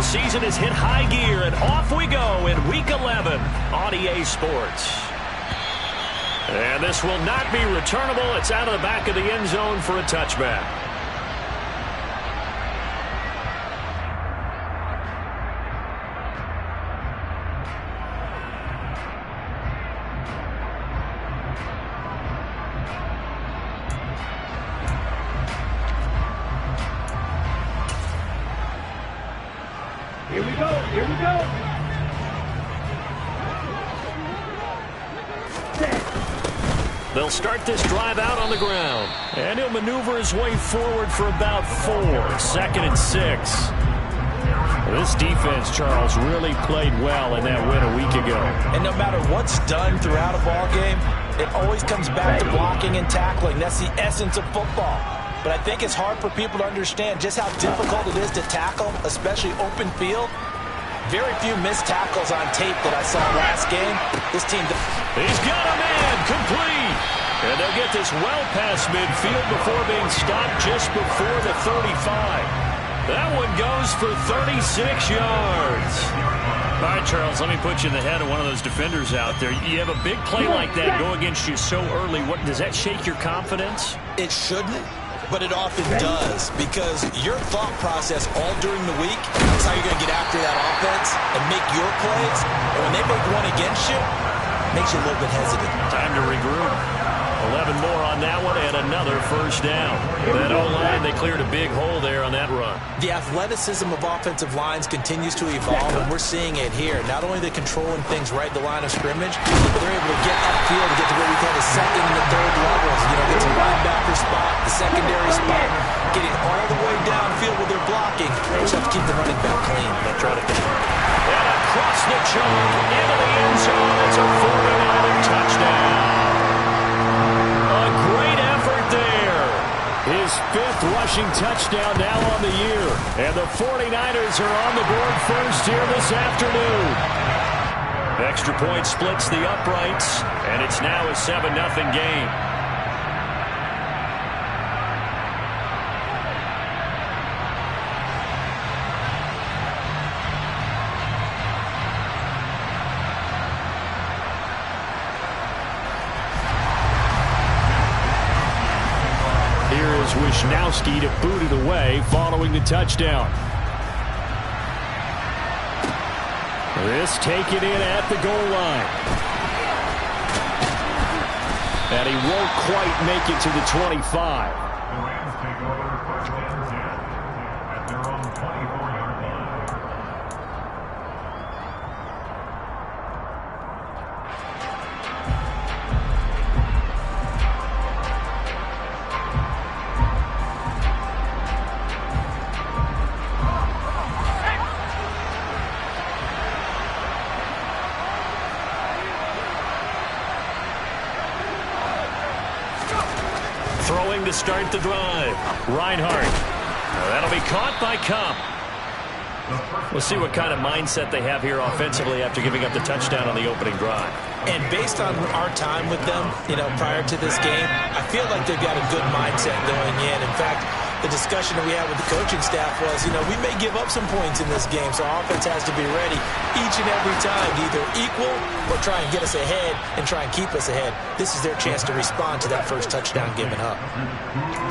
season has hit high gear, and off we go in Week 11 on EA Sports. And this will not be returnable. It's out of the back of the end zone for a touchback. Here we go, here we go. They'll start this drive out on the ground. And he'll maneuver his way forward for about 4. 2nd and 6. This defense, Charles, really played well in that win a week ago. And no matter what's done throughout a ball game, it always comes back to blocking and tackling. That's the essence of football. But I think it's hard for people to understand just how difficult it is to tackle, especially open field. Very few missed tackles on tape that I saw last game. This team... He's got a man complete. And they'll get this well past midfield before being stopped just before the 35. That one goes for 36 yards. All right, Charles, let me put you in the head of one of those defenders out there. You have a big play like that go against you so early. What does that shake your confidence? It shouldn't, but it often does, because your thought process all during the week is how you're going to get after that offense and make your plays. And when they make one against you, it makes you a little bit hesitant. Time to regroup. 11 more on that one and another first down. That O-line, they cleared a big hole there on that run. The athleticism of offensive lines continues to evolve, and we're seeing it here. Not only are they controlling things right at the line of scrimmage, but they're able to get upfield to get to what we call the second and the third levels. You know, get to the linebacker spot, the secondary spot, getting all the way downfield with their blocking. They just have to keep the running back clean. They'll try to and across the chalk into the end zone. It's a 49er touchdown. His 5th rushing touchdown now on the year. And the 49ers are on the board first here this afternoon. Extra point splits the uprights, and it's now a 7-0 game. Wishnowski to boot it away following the touchdown. This taken in at the goal line. And he won't quite make it to the 25. The Rams take over first and 10 at their own 24-yard line. Throwing to start the drive. Reinhardt. That'll be caught by Cup. We'll see what kind of mindset they have here offensively after giving up the touchdown on the opening drive. And based on our time with them, you know, prior to this game, I feel like they've got a good mindset going in. In fact, the discussion that we had with the coaching staff was, you know, we may give up some points in this game, so our offense has to be ready each and every time to either equal or try and get us ahead and try and keep us ahead. This is their chance to respond to that first touchdown given up.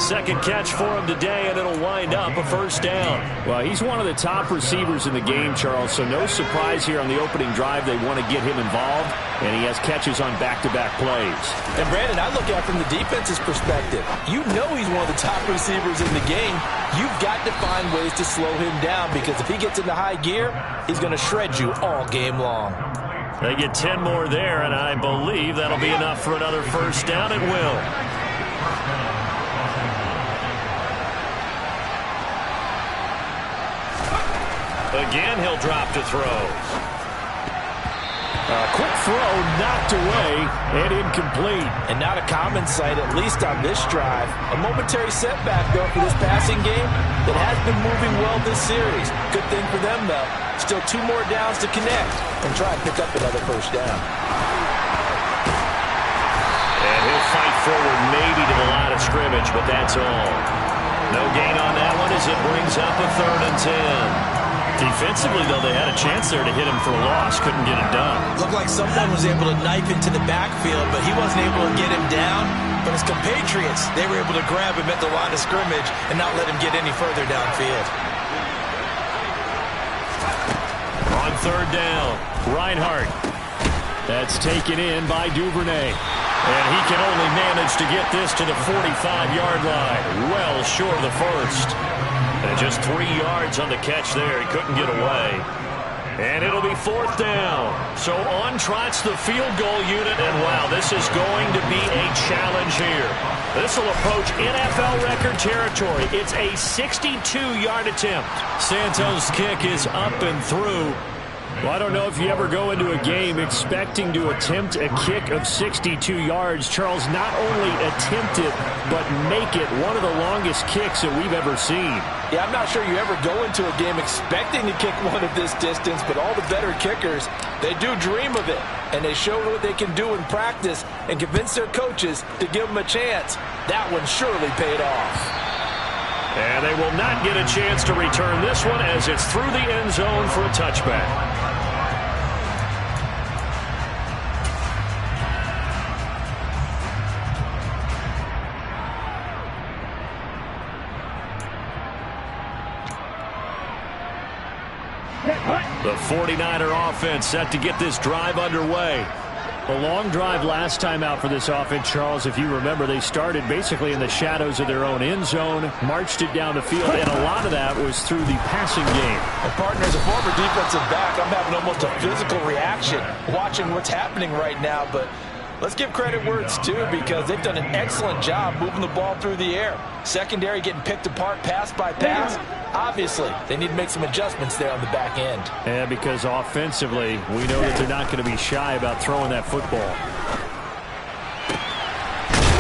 Second catch for him today, and it'll wind up a first down. Well, he's one of the top receivers in the game, Charles, so no surprise here on the opening drive. They want to get him involved, and he has catches on back-to-back plays. And, Brandon, I look at it from the defense's perspective. You know he's one of the top receivers in the game. You've got to find ways to slow him down, because if he gets into high gear, he's going to shred you all game long. They get 10 more there, and I believe that'll be enough for another first down. It will. Again, he'll drop to throw. A quick throw knocked away and incomplete. And not a common sight, at least on this drive. A momentary setback, though, for this passing game that has been moving well this series. Good thing for them, though. Still 2 more downs to connect and try and pick up another first down. And he'll fight forward maybe to the line of scrimmage, but that's all. No gain on that one as it brings up a 3rd and 10. Defensively, though, they had a chance there to hit him for a loss. Couldn't get it done. Looked like someone was able to knife into the backfield, but he wasn't able to get him down. But his compatriots, they were able to grab him at the line of scrimmage and not let him get any further downfield. On third down, Reinhardt. That's taken in by Duvernay. And he can only manage to get this to the 45-yard line. Well short of the first. And just 3 yards on the catch there. He couldn't get away. And it'll be fourth down. So on trots the field goal unit. And wow, this is going to be a challenge here. This will approach NFL record territory. It's a 62-yard attempt. Santos' kick is up and through. Well, I don't know if you ever go into a game expecting to attempt a kick of 62 yards. Charles, not only attempt it, but make it one of the longest kicks that we've ever seen. Yeah, I'm not sure you ever go into a game expecting to kick one of this distance, but all the better kickers, they do dream of it. And they show what they can do in practice and convince their coaches to give them a chance. That one surely paid off. And they will not get a chance to return this one as it's through the end zone for a touchback. The 49er offense set to get this drive underway. A long drive last time out for this offense, Charles. If you remember, they started basically in the shadows of their own end zone, marched it down the field, and a lot of that was through the passing game. And partner, as a former defensive back, I'm having almost a physical reaction watching what's happening right now. But let's give credit where it's due, because they've done an excellent job moving the ball through the air. Secondary getting picked apart pass by pass. Obviously, they need to make some adjustments there on the back end. Yeah, because offensively, we know that they're not going to be shy about throwing that football.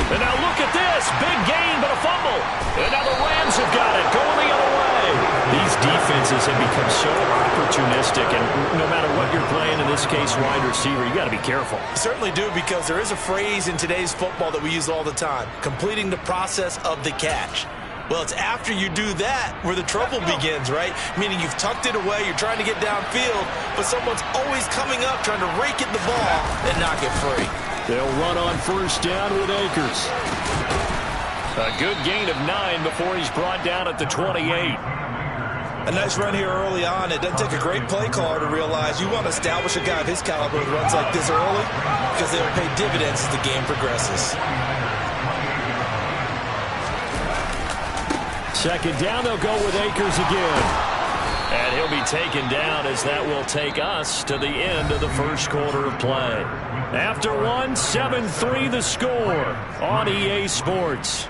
And now look at this. Big gain, but a fumble. And now the Rams have got it, going the other way. These defenses have become so opportunistic, and no matter what you're playing, in this case, wide receiver, you got to be careful. You certainly do, because there is a phrase in today's football that we use all the time: completing the process of the catch. Well, it's after you do that where the trouble begins, right? Meaning you've tucked it away, you're trying to get downfield, but someone's always coming up trying to rake at the ball and knock it free. They'll run on first down with Akers. A good gain of 9 before he's brought down at the 28. A nice run here early on. It doesn't take a great play caller to realize you want to establish a guy of his caliber who runs like this early, because they'll pay dividends as the game progresses. Second down, they'll go with Akers again. And he'll be taken down, as that will take us to the end of the first quarter of play. After one, 7-3 the score on EA Sports.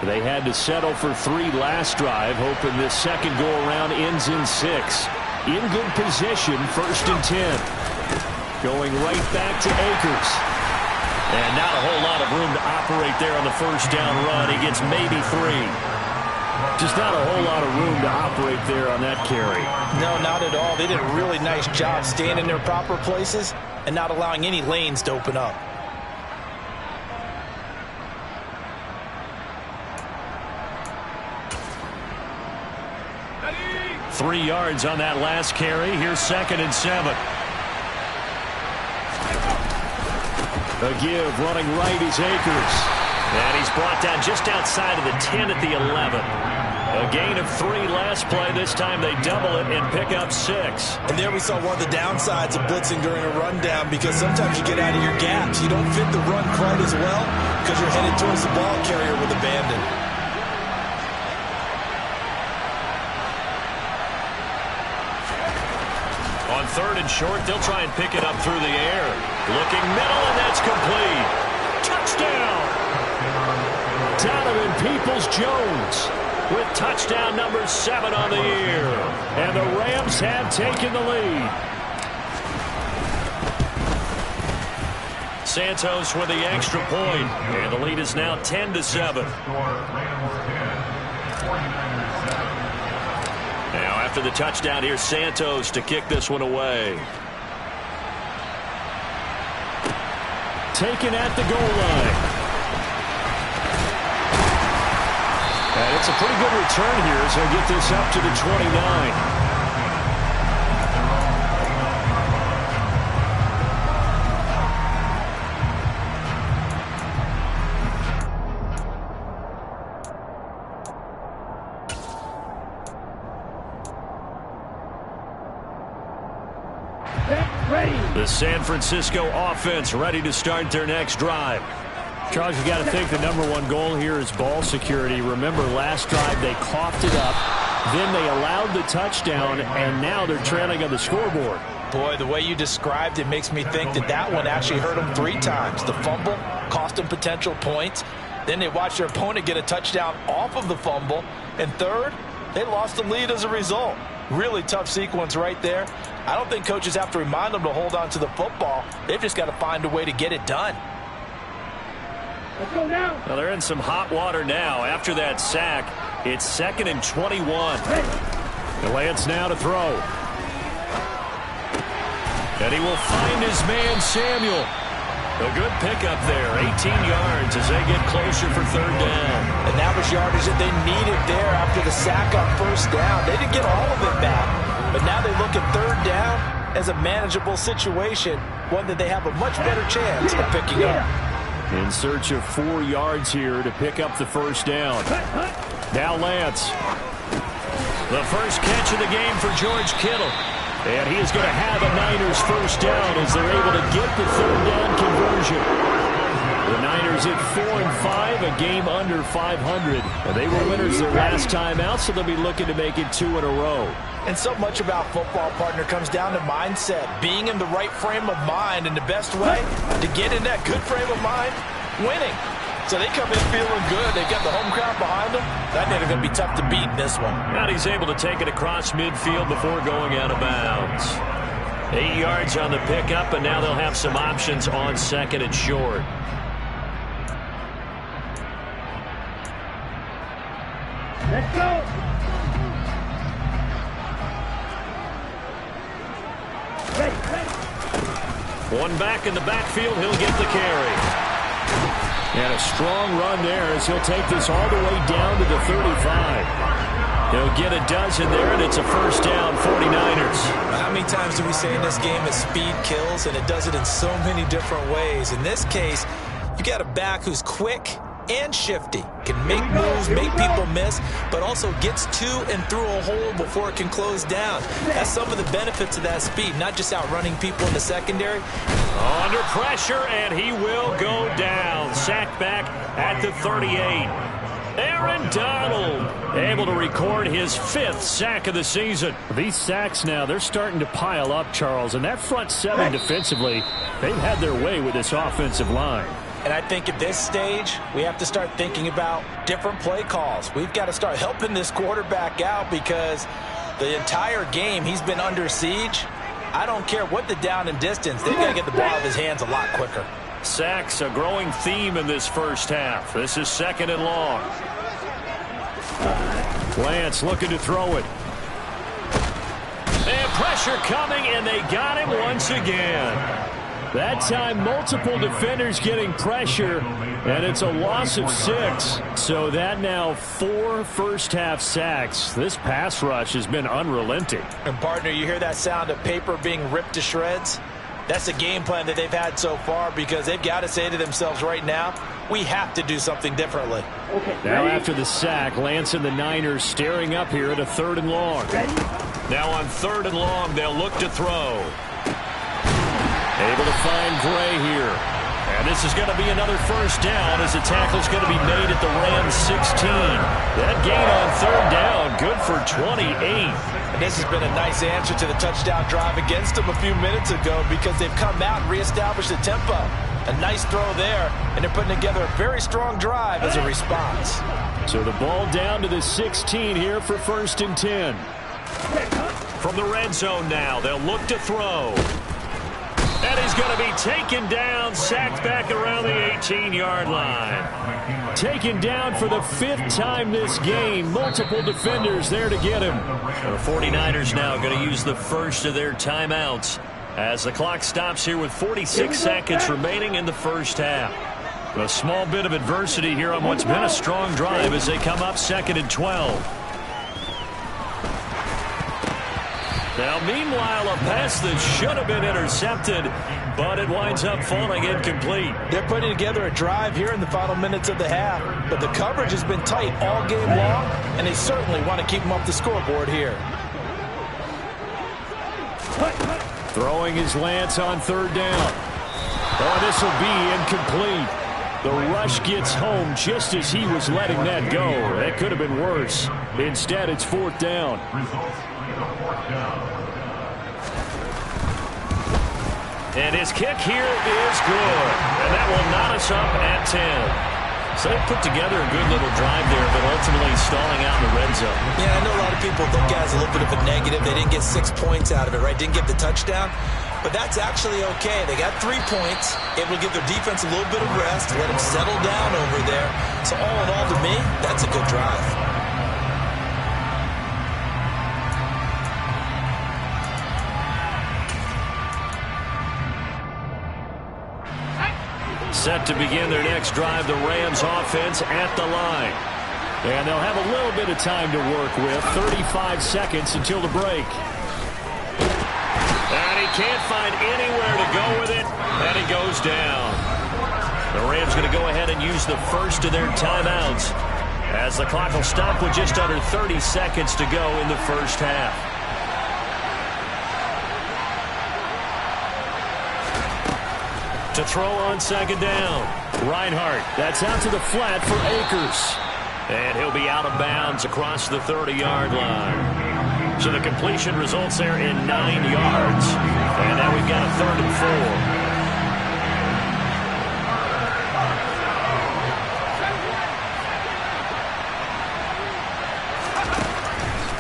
They had to settle for 3 last drive, hoping this second go-around ends in 6. In good position, 1st and 10. Going right back to Akers. And not a whole lot of room to operate there on the first down run. He gets maybe 3. Just not a whole lot of room to operate there on that carry. No, not at all. They did a really nice job staying in their proper places and not allowing any lanes to open up. Three yards on that last carry. Here's 2nd and 7. A give, running right is Akers. And he's brought down just outside of the 10 at the 11. A gain of 3 last play. This time they double it and pick up 6. And there we saw one of the downsides of blitzing during a rundown, because sometimes you get out of your gaps. You don't fit the run quite as well because you're headed towards the ball carrier with abandon. On 3rd and short, they'll try and pick it up through the air. Looking middle, and that's complete. Touchdown! Donovan Peoples-Jones with touchdown number 7 on the year. And the Rams have taken the lead. Santos with the extra point. And the lead is now 10-7. Now after the touchdown, here's Santos to kick this one away. taken at the goal line. And it's a pretty good return here, so he'll get this up to the 29. The San Francisco offense ready to start their next drive. Charles, you got to think the #1 goal here is ball security. Remember, last drive they coughed it up, then they allowed the touchdown, and now they're trailing on the scoreboard. Boy, the way you described it makes me think that one actually hurt them 3 times. The fumble cost them potential points. Then they watched their opponent get a touchdown off of the fumble. And third, they lost the lead as a result. Really tough sequence right there. I don't think coaches have to remind them to hold on to the football. They've just got to find a way to get it done. Let's go now. Well, they're in some hot water now. After that sack, it's 2nd and 21. Lance now to throw. And he will find his man, Samuel. A good pickup there, 18 yards as they get closer for 3rd down. And that was yardage that they needed there after the sack on 1st down. They didn't get all of it back, but now they look at 3rd down as a manageable situation, one that they have a much better chance of picking up. In search of 4 yards here to pick up the 1st down. Now Lance. The first catch of the game for George Kittle. And he is going to have a Niners 1st down as they're able to get the 3rd down conversion. The Niners at 4-5, a game under 500. And they were winners their last time out, so they'll be looking to make it 2 in a row. And so much about football, partner, comes down to mindset. Being in the right frame of mind, and the best way to get in that good frame of mind, winning. So they come in feeling good. They've got the home crowd behind them. I think they're going to be tough to beat in this one. Now he's able to take it across midfield before going out of bounds. 8 yards on the pickup, and now they'll have some options on 2nd and short. Let's go. One back in the backfield, he'll get the carry. And a strong run there as he'll take this all the way down to the 35. He'll get a dozen there, and it's a 1st down, 49ers. How many times do we say in this game that speed kills, and it does it in so many different ways? In this case, you got a back who's quick and shifty, can make moves, make people miss, but also gets to and through a hole before it can close down. That's some of the benefits of that speed, not just outrunning people in the secondary. Under pressure, and he will go down. Sacked back at the 38. Aaron Donald able to record his 5th sack of the season. These sacks now, they're starting to pile up, Charles, and that front 7 defensively, they've had their way with this offensive line. And I think at this stage, we have to start thinking about different play calls. We've got to start helping this quarterback out because the entire game he's been under siege. I don't care what the down and distance. They've got to get the ball out of his hands a lot quicker. Sacks, a growing theme in this 1st half. This is 2nd and long. Lance looking to throw it. And pressure coming, and they got him once again. That time, multiple defenders getting pressure, and it's a loss of 6. So that now 4 first-half sacks. This pass rush has been unrelenting. And, partner, you hear that sound of paper being ripped to shreds? That's the game plan that they've had so far because they've got to say to themselves right now, we have to do something differently. Okay, now after the sack, Lance and the Niners staring up here at a 3rd and long. Ready? Now on 3rd and long, they'll look to throw. Able to find Gray here. And this is going to be another 1st down as the tackle's going to be made at the Rams 16. That gain on 3rd down, good for 28. And this has been a nice answer to the touchdown drive against them a few minutes ago because they've come out and reestablished the tempo. A nice throw there, and they're putting together a very strong drive as a response. So the ball down to the 16 here for 1st and 10. From the red zone now, they'll look to throw. And he's going to be taken down, sacked back around the 18-yard line. Taken down for the 5th time this game. Multiple defenders there to get him. The 49ers now going to use the first of their timeouts as the clock stops here with 46 seconds remaining in the first half. A small bit of adversity here on what's been a strong drive as they come up 2nd and 12. Now, meanwhile, a pass that should have been intercepted, but it winds up falling incomplete. They're putting together a drive here in the final minutes of the half, but the coverage has been tight all game long, and they certainly want to keep them off the scoreboard here. Throwing his lance on 3rd down. Oh, this will be incomplete. The rush gets home just as he was letting that go. That could have been worse. Instead, it's 4th down. And his kick here is good. And that will knot us up at 10. So they put together a good little drive there, but ultimately stalling out in the red zone. Yeah, I know a lot of people look at it as a little bit of a negative. They didn't get 6 points out of it, right? Didn't get the touchdown. But that's actually okay. They got 3 points, able to give their defense a little bit of rest, let them settle down over there. So all in all, to me, that's a good drive. Set to begin their next drive, the Rams offense at the line. And they'll have a little bit of time to work with, 35 seconds until the break. And he can't find anywhere to go with it, and he goes down. The Rams going to go ahead and use the first of their timeouts as the clock will stop with just under 30 seconds to go in the first half. To throw on 2nd down. Reinhardt, that's out to the flat for Akers. And he'll be out of bounds across the 30-yard line. So the completion results there in 9 yards. And now we've got a 3rd and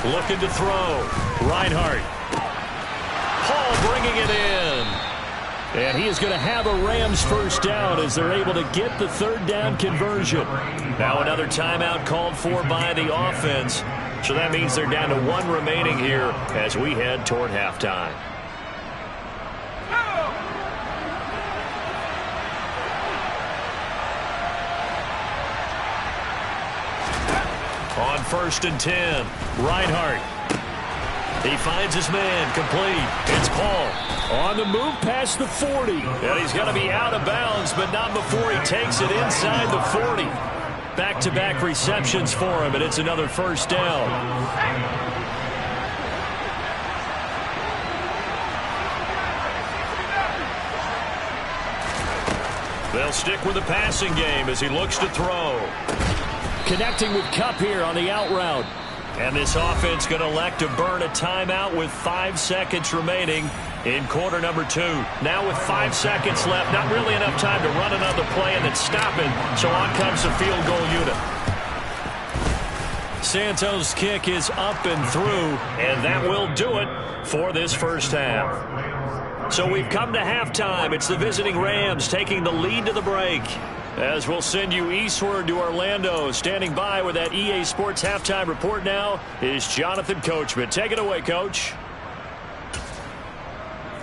4. Looking to throw. Reinhardt. Hall bringing it in. And he is going to have a Rams first down as they're able to get the 3rd down conversion. Now another timeout called for by the offense. So that means they're down to 1 remaining here as we head toward halftime. On 1st and 10, Reinhardt. He finds his man, complete. It's Paul on the move past the 40. And he's going to be out of bounds, but not before he takes it inside the 40. Back-to-back receptions for him, and it's another first down. They'll stick with the passing game as he looks to throw. Connecting with Kupp here on the out route. And this offense going to elect to burn a timeout with 5 seconds remaining in quarter number 2. Now with 5 seconds left, not really enough time to run another play and then stop it. So on comes the field goal unit. Santos' kick is up and through, and that will do it for this first half. So we've come to halftime. It's the visiting Rams taking the lead to the break. As we'll send you eastward to Orlando. Standing by with that EA Sports halftime report now is Jonathan Coachman. Take it away, Coach.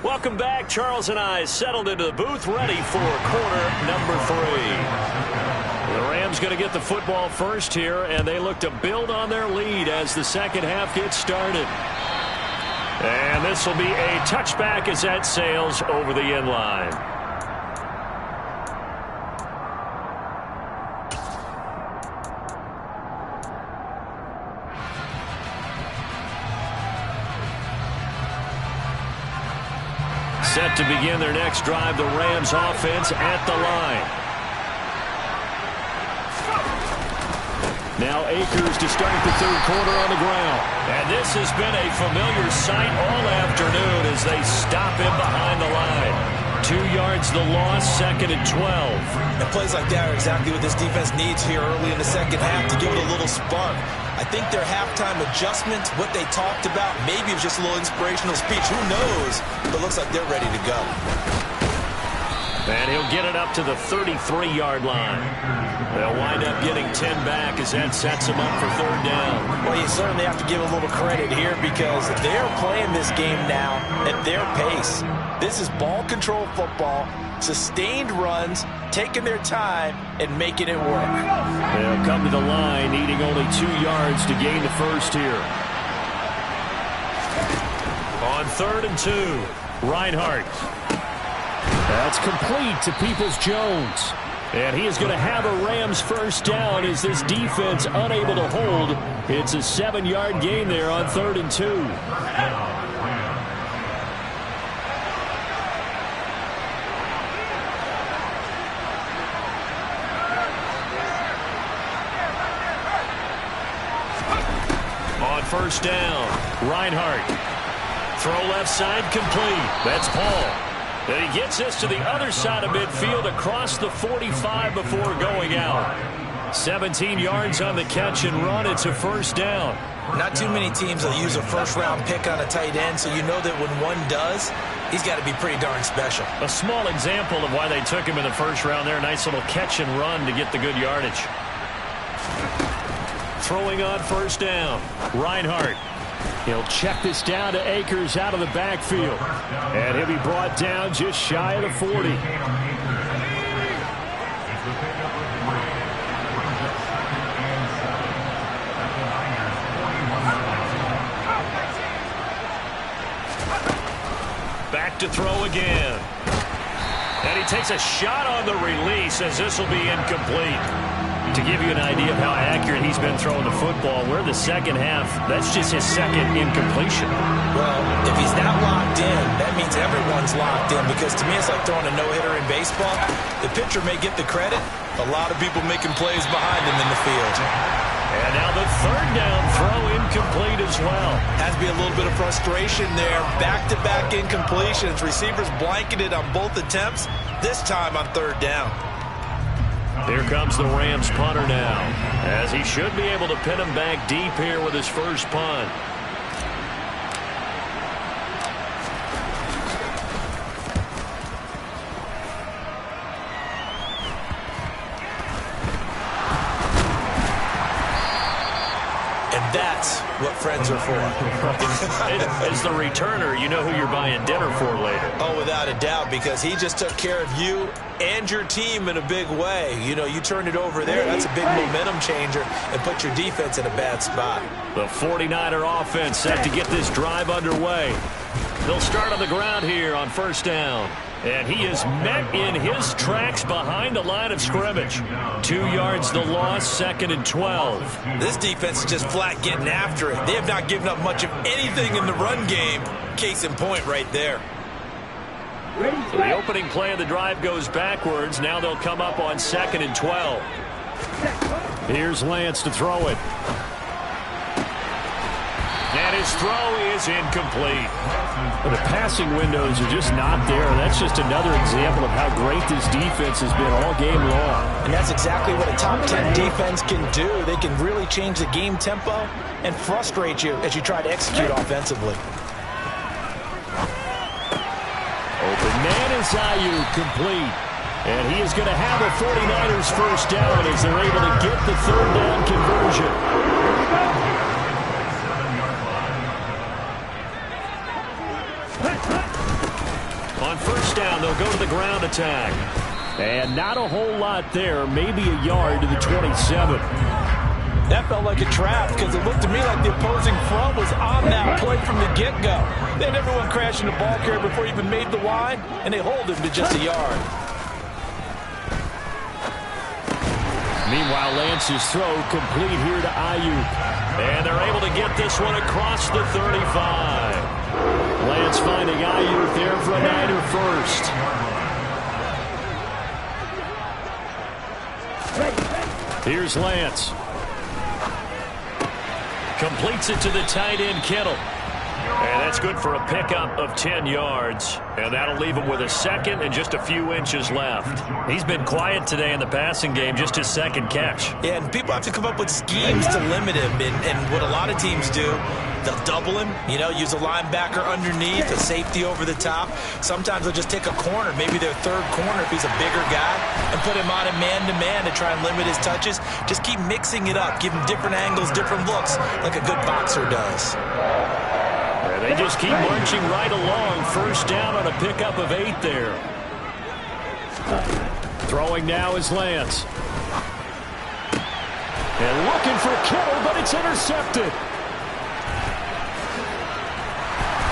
Welcome back. Charles and I settled into the booth, ready for quarter number 3. The Rams going to get the football first here, and they look to build on their lead as the second half gets started. And this will be a touchback as that sails over the end line. Set to begin their next drive, the Rams offense at the line. Now Akers to start the 3rd quarter on the ground. And this has been a familiar sight all afternoon as they stop him behind the line. 2 yards the loss, 2nd and 12. And plays like that are exactly what this defense needs here early in the second half to give it a little spark. I think their halftime adjustment, what they talked about, maybe it was just a little inspirational speech. Who knows? But it looks like they're ready to go. And he'll get it up to the 33-yard line. They'll wind up getting 10 back as that sets them up for third down. Well, you certainly have to give a little credit here because they're playing this game now at their pace. This is ball control football, sustained runs, taking their time, and making it work. They'll come to the line, needing only 2 yards to gain the first here. On 3rd and 2, Reinhardt. That's complete to Peoples-Jones. And he is going to have a Rams first down as this defense unable to hold. It's a 7-yard gain there on 3rd and 2. On first down, Reinhardt. Throw left side complete. That's Paul. And he gets this to the other side of midfield across the 45 before going out. 17 yards on the catch and run. It's a first down. Not too many teams will use a first-round pick on a tight end, so you know that when one does, he's got to be pretty darn special. A small example of why they took him in the first round there. Nice little catch and run to get the good yardage. Throwing on first down, Reinhardt. He'll check this down to Akers out of the backfield. And he'll be brought down just shy of the 40. Back to throw again. And he takes a shot on the release as this will be incomplete. To give you an idea of how accurate he's been throwing the football, we're in the second half. That's just his second incompletion. Well, if he's not locked in, that means everyone's locked in because to me it's like throwing a no-hitter in baseball. The pitcher may get the credit. A lot of people making plays behind him in the field. And now the third down throw incomplete as well. Has to be a little bit of frustration there. Back-to-back incompletions. Receivers blanketed on both attempts, this time on third down. Here comes the Rams punter now, as he should be able to pin him back deep here with his first punt. And that's what friends are for. As the returner, you know who you're buying dinner for later. Oh, without a doubt, because he just took care of you and your team in a big way. You know, you turned it over there. That's a big momentum changer and put your defense in a bad spot. The 49er offense set to get this drive underway. They'll start on the ground here on first down. And he is met in his tracks behind the line of scrimmage. 2 yards the loss, 2nd and 12. This defense is just flat getting after it. They have not given up much of anything in the run game. Case in point right there. So the opening play of the drive goes backwards. Now they'll come up on 2nd and 12. Here's Lance to throw it. And his throw is incomplete. The passing windows are just not there. That's just another example of how great this defense has been all game long. And that's exactly what a top 10 defense can do. They can really change the game tempo and frustrate you as you try to execute offensively. Open man is Ayuk, complete. And he is going to have a 49ers first down as they're able to get the third down conversion. On first down, they'll go to the ground attack. And not a whole lot there, maybe a yard to the 27. That felt like a trap because it looked to me like the opposing front was on that play from the get-go. They had everyone crashing the ball carrier before he even made the line, and they hold him to just a yard. Meanwhile, Lance's throw complete here to Ayuk. And they're able to get this one across the 35. Lance finding Ayuk there for a Niner first. Here's Lance. Completes it to the tight end, Kittle. And that's good for a pickup of 10 yards. And that'll leave him with a second and just a few inches left. He's been quiet today in the passing game, just his second catch. Yeah, and people have to come up with schemes to limit him. And what a lot of teams do, they'll double him, use a linebacker underneath, a safety over the top. Sometimes they'll just take a corner, maybe their third corner if he's a bigger guy, and put him on a man-to-man to try and limit his touches. Just keep mixing it up, give him different angles, different looks, like a good boxer does. They just keep marching right along. First down on a pickup of 8 there. Throwing now is Lance. And looking for Kittle, but it's intercepted.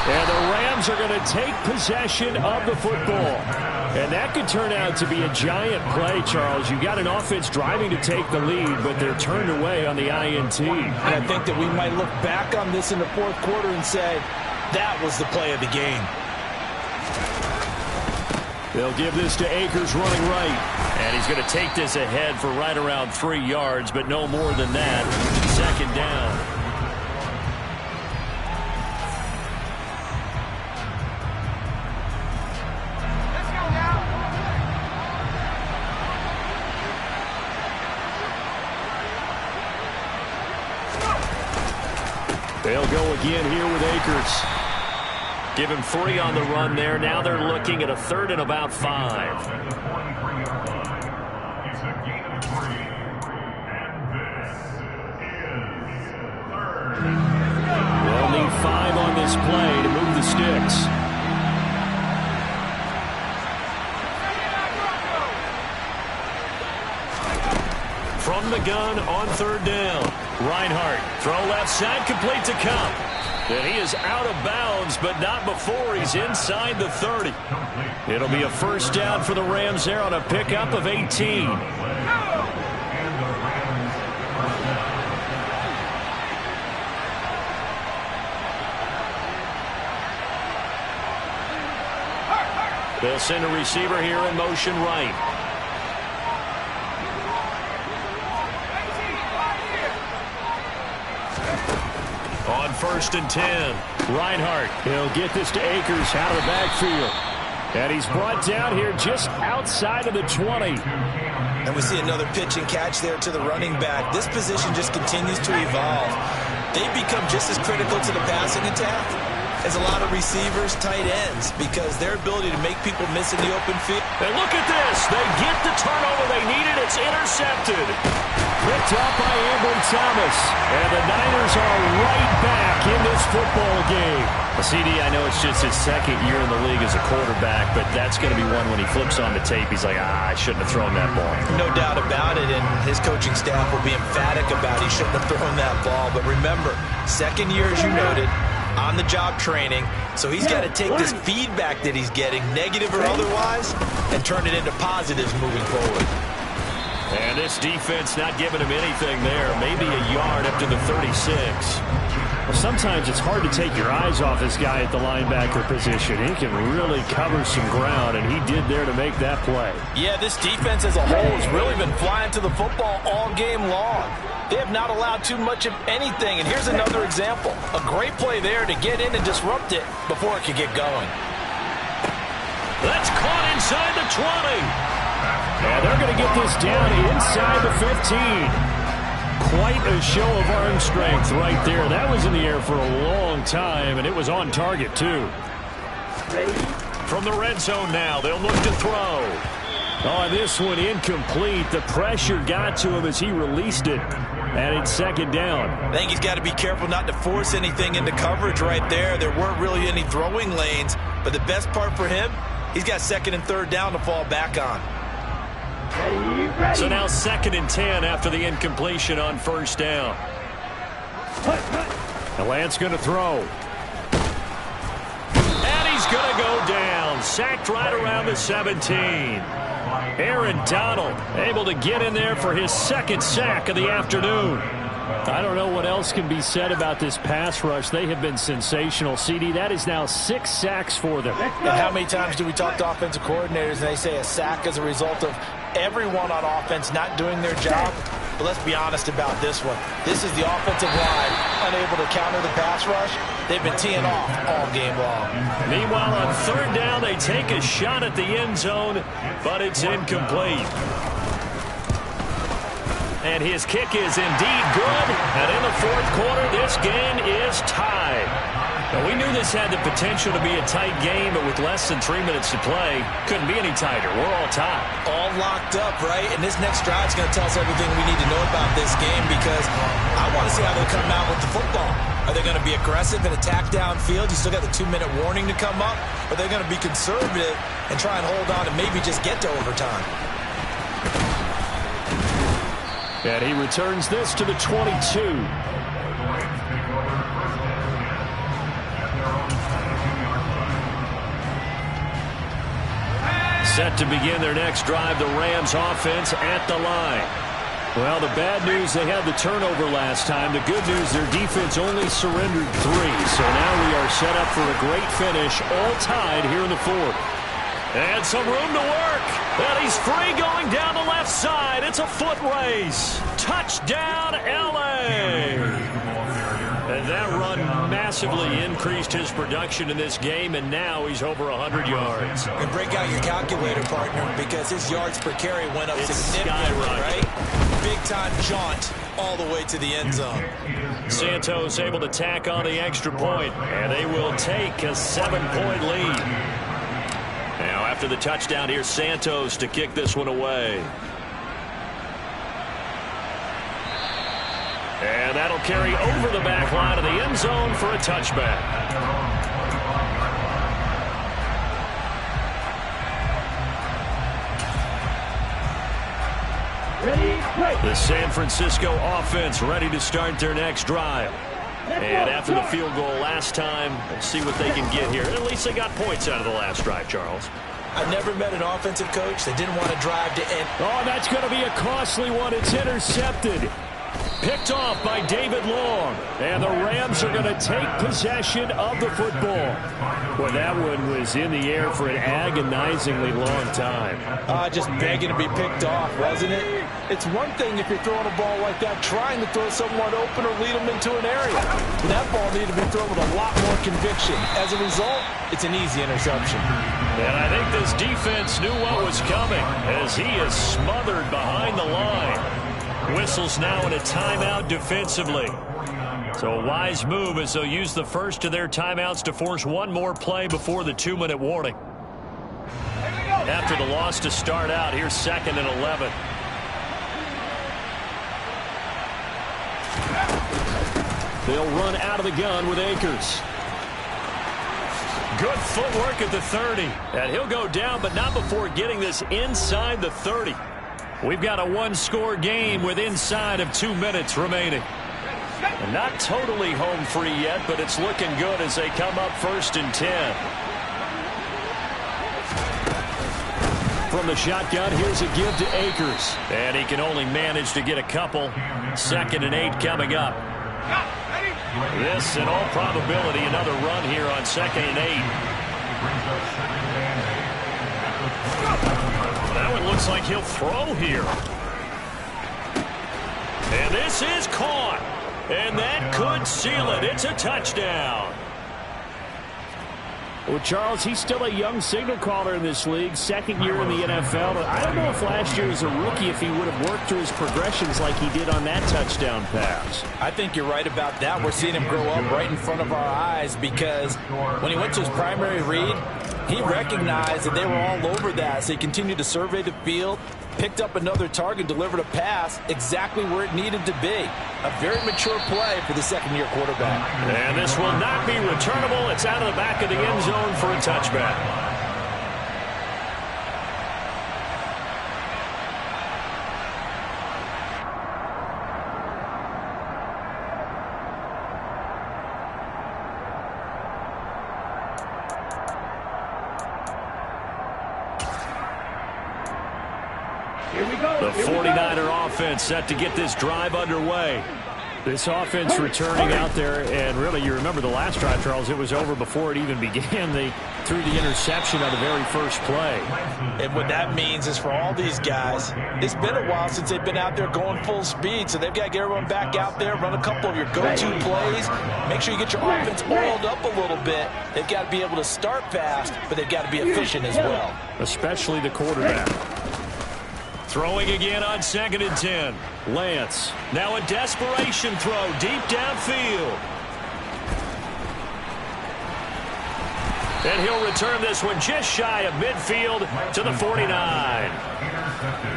And the Rams are going to take possession of the football. And that could turn out to be a giant play, Charles. You got an offense driving to take the lead, but they're turned away on the INT. And I think that we might look back on this in the fourth quarter and say, that was the play of the game. They'll give this to Akers running right. And he's going to take this ahead for right around 3 yards, but no more than that. Second down. They'll go again here with Akers. Give him 3 on the run there. Now they're looking at a 3rd and about 5. It's a gain of 3, and this is 3rd. They'll need 5 on this play to move the sticks. From the gun on 3rd down. Reinhardt, throw left side, complete to Cup. And he is out of bounds, but not before he's inside the 30. It'll be a first down for the Rams there on a pickup of 18. They'll send a receiver here in motion right. On 1st and 10, Reinhardt. He'll get this to Akers out of the backfield. And he's brought down here just outside of the 20. And we see another pitch and catch there to the running back. This position just continues to evolve. They become just as critical to the passing attack as a lot of receivers, tight ends, because their ability to make people miss in the open field. And look at this. They get the turnover they needed. It's intercepted. Picked up by Amblin Thomas. And the Niners are right back in this football game. CD, I know it's just his 2nd year in the league as a quarterback, but that's going to be one when he flips on the tape. He's like, I shouldn't have thrown that ball. No doubt about it, and his coaching staff will be emphatic about he shouldn't have thrown that ball. But remember, 2nd year, as you noted, on-the-job training, so he's got to take this feedback that he's getting, negative or otherwise, and turn it into positives moving forward. And this defense not giving him anything there, maybe a yard up to the 36. Well, sometimes it's hard to take your eyes off this guy at the linebacker position. He can really cover some ground, and he did there to make that play. Yeah, this defense as a whole has really been flying to the football all game long. They have not allowed too much of anything, and here's another example. A great play there to get in and disrupt it before it could get going. That's caught inside the 20. And they're going to get this down inside the 15. Quite a show of arm strength right there. That was in the air for a long time, and it was on target, too. From the red zone now, they'll look to throw. Oh, this one incomplete. The pressure got to him as he released it. And it's 2nd down. I think he's got to be careful not to force anything into coverage right there. There weren't really any throwing lanes. But the best part for him, he's got 2nd and 3rd down to fall back on. So now 2nd and 10 after the incompletion on 1st down. And Lance going to throw. And he's going to go down. Sacked right around the 17. Aaron Donald able to get in there for his 2nd sack of the afternoon. I don't know what else can be said about this pass rush. They have been sensational. CD, that is now 6 sacks for them. And how many times do we talk to offensive coordinators and they say a sack as a result of everyone on offense not doing their job? But let's be honest about this one. This is the offensive line unable to counter the pass rush. They've been teeing off all game long. Meanwhile, on third down, they take a shot at the end zone, but it's incomplete. And his kick is indeed good. And in the fourth quarter, this game is tied. Now, we knew this had the potential to be a tight game, but with less than 3 minutes to play, couldn't be any tighter. We're all tied. All locked up, right? And this next drive is going to tell us everything we need to know about this game, because I want to see how they come out with the football. Are they going to be aggressive and attack downfield? You still got the 2-minute warning to come up. Or are they going to be conservative and try and hold on and maybe just get to overtime? And he returns this to the 22. Set to begin their next drive, the Rams offense at the line. Well, the bad news, they had the turnover last time. The good news, their defense only surrendered 3. So now we are set up for a great finish, all tied here in the fourth. And some room to work. And he's free going down the left side. It's a foot race. Touchdown, LA. And that run massively increased his production in this game, and now he's over 100 yards. And break out your calculator, partner, because his yards per carry went up significantly, right? Big-time jaunt all the way to the end zone. Santos able to tack on the extra point, and they will take a 7-point lead. Now, after the touchdown, here's Santos to kick this one away. And that'll carry over the back line of the end zone for a touchback. The San Francisco offense ready to start their next drive. And after the field goal last time, we'll see what they can get here. At least they got points out of the last drive, Charles. I've never met an offensive coach that didn't want to drive to end. Oh, that's going to be a costly one. It's intercepted. Picked off by David Long. And the Rams are going to take possession of the football. Well, that one was in the air for an agonizingly long time. Just begging to be picked off, wasn't it? It's one thing if you're throwing a ball like that, trying to throw someone open or lead them into an area. But that ball needed to be thrown with a lot more conviction. As a result, it's an easy interception. And I think this defense knew what was coming as he is smothered behind the line. Whistles now in a timeout defensively. So a wise move as they'll use the first of their timeouts to force one more play before the 2-minute warning. After the loss to start out, here's 2nd and 11. They'll run out of the gun with Akers. Good footwork at the 30. And he'll go down, but not before getting this inside the 30. We've got a one-score game with inside of 2 minutes remaining. And not totally home free yet, but it's looking good as they come up 1st and 10. From the shotgun, here's a give to Akers. And he can only manage to get a couple. 2nd and 8 coming up. This, in all probability, another run here on 2nd and 8. That one looks like he'll throw here. And this is caught. And that could seal it. It's a touchdown. Well, Charles, he's still a young signal caller in this league, 2nd year in the NFL. But I don't know if last year as a rookie if he would have worked through his progressions like he did on that touchdown pass. I think you're right about that. We're seeing him grow up right in front of our eyes because when he went to his primary read, he recognized that they were all over that. So he continued to survey the field, picked up another target, delivered a pass exactly where it needed to be. A very mature play for the 2nd-year quarterback. And this will not be returnable. It's out of the back of the end zone for a touchback. The 49er offense set to get this drive underway. This offense returning out there, and really, you remember the last drive, Charles, it was over before it even began. They threw the interception on the very first play. And what that means is for all these guys, it's been a while since they've been out there going full speed, so they've got to get everyone back out there, run a couple of your go-to plays, make sure you get your offense oiled up a little bit. They've got to be able to start fast, but they've got to be efficient as well. Especially the quarterback. Throwing again on 2nd and 10. Lance. Now a desperation throw deep downfield. And he'll return this one just shy of midfield to the 49.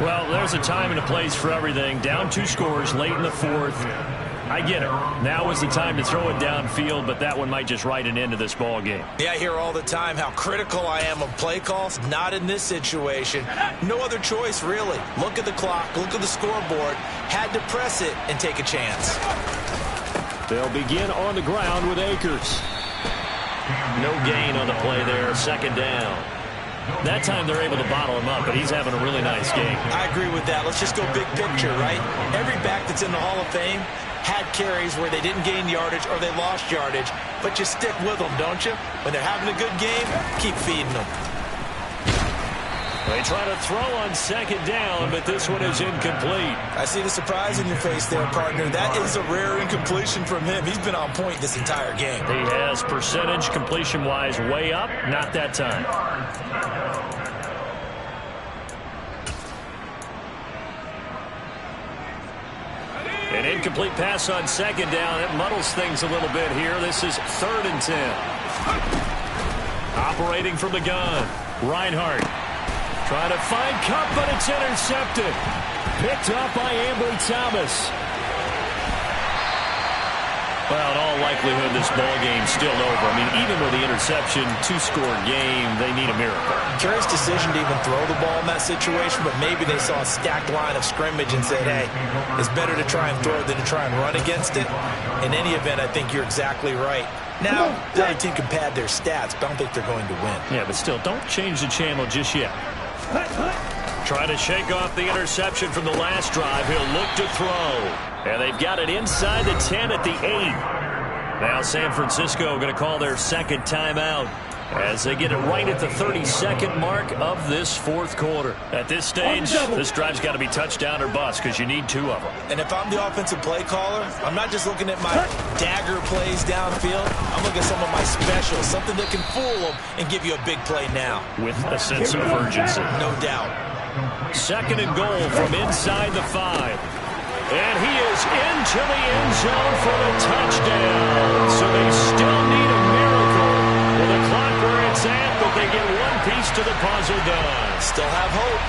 Well, there's a time and a place for everything. Down 2 scores late in the 4th. I get it. Now is the time to throw it downfield, but that one might just write an end to this ball game. Yeah, I hear all the time how critical I am of play calls. Not in this situation. No other choice, really. Look at the clock, look at the scoreboard. Had to press it and take a chance. They'll begin on the ground with Akers. No gain on the play there, 2nd down. That time they're able to bottle him up, but he's having a really nice game. I agree with that. Let's just go big picture, right? Every back that's in the Hall of Fame had carries where they didn't gain yardage or they lost yardage, but you stick with them, don't you? When they're having a good game, keep feeding them. They try to throw on 2nd down, but this one is incomplete. I see the surprise in your face there, partner. That is a rare incompletion from him. He's been on point this entire game. He has percentage completion-wise way up, not that time. An incomplete pass on 2nd down. It muddles things a little bit here. This is 3rd and 10. Operating from the gun. Reinhardt trying to find Cup, but it's intercepted. Picked up by Ambry Thomas. Well, in all likelihood, this ball game's still over. I mean, even with the interception, 2-score game, they need a miracle. Curious decision to even throw the ball in that situation, but maybe they saw a stacked line of scrimmage and said, hey, it's better to try and throw it than to try and run against it. In any event, I think you're exactly right. Now, the other team can pad their stats, but I don't think they're going to win. Yeah, but still, don't change the channel just yet. Trying to shake off the interception from the last drive. He'll look to throw. And they've got it inside the 10 at the 8. Now San Francisco going to call their 2nd timeout as they get it right at the 32nd mark of this 4th quarter. At this stage, this drive's got to be touchdown or bust because you need 2 of them. And if I'm the offensive play caller, I'm not just looking at my dagger plays downfield. I'm looking at some of my specials, something that can fool them and give you a big play now. With a sense of urgency. No doubt. 2nd and goal from inside the 5. And he is into the end zone for the touchdown. So they still need a miracle with the clock where it's at, but they get one piece to the puzzle done. Still have hope.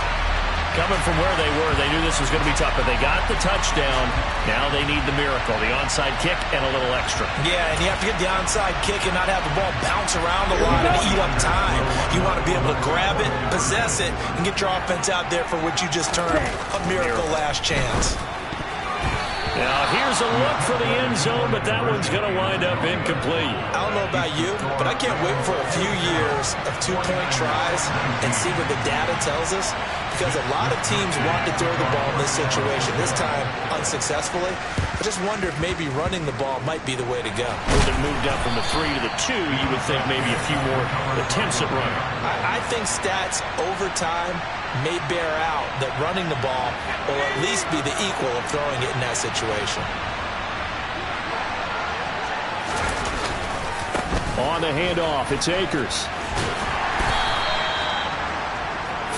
Coming from where they were, they knew this was going to be tough, but they got the touchdown. Now they need the miracle, the onside kick and a little extra. Yeah, and you have to get the onside kick and not have the ball bounce around a lot and eat up time. You want to be able to grab it, possess it, and get your offense out there for what you just termed a miracle last chance. Now, here's a look for the end zone, but that one's going to wind up incomplete. I don't know about you, but I can't wait for a few years of 2-point tries and see what the data tells us, because a lot of teams want to throw the ball in this situation, this time unsuccessfully. I just wonder if maybe running the ball might be the way to go. With it moved up from the 3 to the 2, you would think maybe a few more attempts at running. I think stats over time may bear out that running the ball will at least be the equal of throwing it in that situation. On the handoff, it's Akers.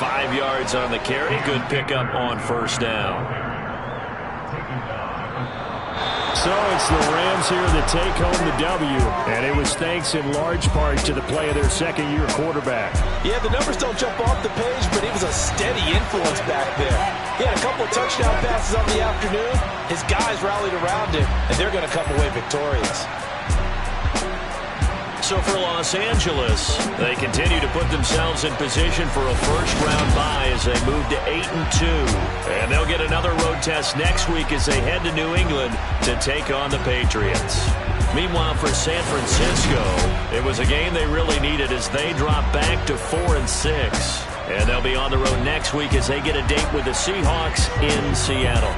5 yards on the carry. Good pickup on 1st down. So it's the Rams here that take home the W, and it was thanks in large part to the play of their 2nd-year quarterback. Yeah, the numbers don't jump off the page, but he was a steady influence back there. He had a couple of touchdown passes on the afternoon. His guys rallied around him, and they're going to come away victorious. So for Los Angeles, they continue to put themselves in position for a first-round bye as they move to 8-2. And they'll get another road test next week as they head to New England to take on the Patriots. Meanwhile, for San Francisco, it was a game they really needed as they drop back to 4-6. And they'll be on the road next week as they get a date with the Seahawks in Seattle.